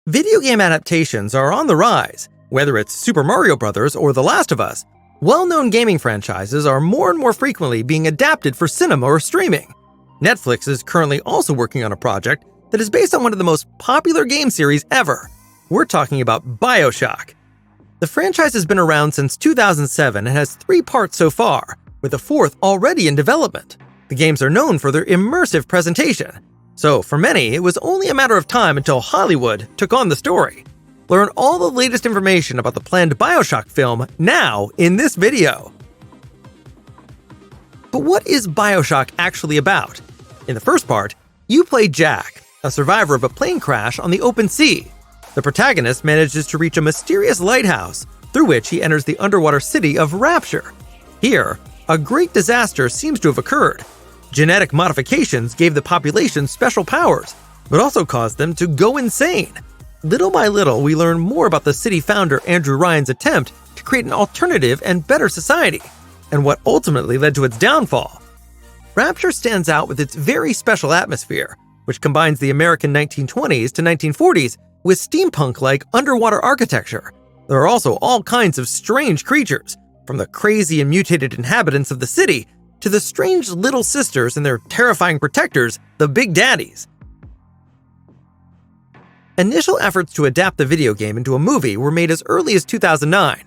Video game adaptations are on the rise. Whether it's Super Mario Bros. Or The Last of Us, well-known gaming franchises are more and more frequently being adapted for cinema or streaming. Netflix is currently also working on a project that is based on one of the most popular game series ever. We're talking about BioShock. The franchise has been around since 2007 and has 3 parts so far, with a 4th already in development. The games are known for their immersive presentation, so for many, it was only a matter of time until Hollywood took on the story. Learn all the latest information about the planned BioShock film now in this video. But what is BioShock actually about? In the first part, you play Jack, a survivor of a plane crash on the open sea. The protagonist manages to reach a mysterious lighthouse, through which he enters the underwater city of Rapture. Here, a great disaster seems to have occurred. Genetic modifications gave the population special powers, but also caused them to go insane. Little by little, we learn more about the city founder Andrew Ryan's attempt to create an alternative and better society, and what ultimately led to its downfall. Rapture stands out with its very special atmosphere, which combines the American 1920s to 1940s with steampunk-like underwater architecture. There are also all kinds of strange creatures, from the crazy and mutated inhabitants of the city to the strange little sisters and their terrifying protectors, the Big Daddies. Initial efforts to adapt the video game into a movie were made as early as 2009.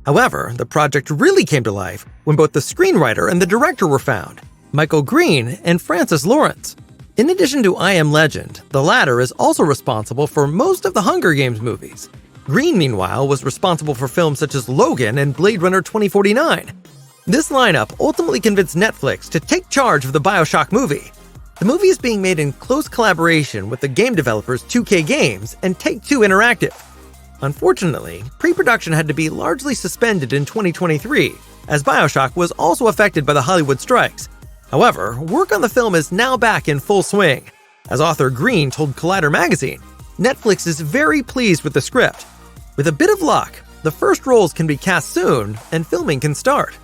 However, the project really came to life when both the screenwriter and the director were found, Michael Green and Francis Lawrence. In addition to I Am Legend, the latter is also responsible for most of the Hunger Games movies. Green, meanwhile, was responsible for films such as Logan and Blade Runner 2049. This lineup ultimately convinced Netflix to take charge of the BioShock movie. The movie is being made in close collaboration with the game developers 2K Games and Take-Two Interactive. Unfortunately, pre-production had to be largely suspended in 2023, as BioShock was also affected by the Hollywood strikes. However, work on the film is now back in full swing. As author Green told Collider magazine, Netflix is very pleased with the script. With a bit of luck, the first roles can be cast soon and filming can start.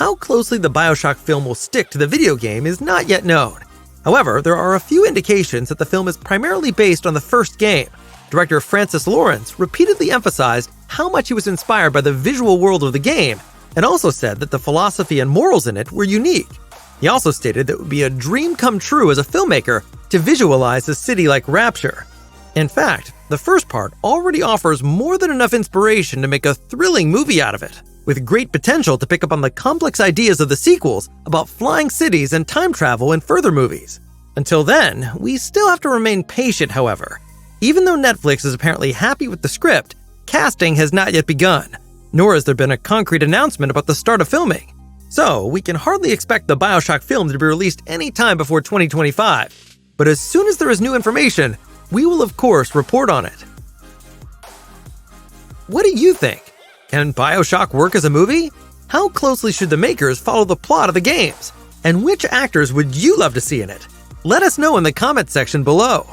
How closely the BioShock film will stick to the video game is not yet known. However, there are a few indications that the film is primarily based on the first game. Director Francis Lawrence repeatedly emphasized how much he was inspired by the visual world of the game, and also said that the philosophy and morals in it were unique. He also stated that it would be a dream come true as a filmmaker to visualize a city like Rapture. In fact, the first part already offers more than enough inspiration to make a thrilling movie out of it, with great potential to pick up on the complex ideas of the sequels about flying cities and time travel in further movies. Until then, we still have to remain patient, however. Even though Netflix is apparently happy with the script, casting has not yet begun, nor has there been a concrete announcement about the start of filming. So, we can hardly expect the BioShock film to be released any time before 2025. But as soon as there is new information, we will of course report on it. What do you think? Can BioShock work as a movie? How closely should the makers follow the plot of the games? And which actors would you love to see in it? Let us know in the comment section below.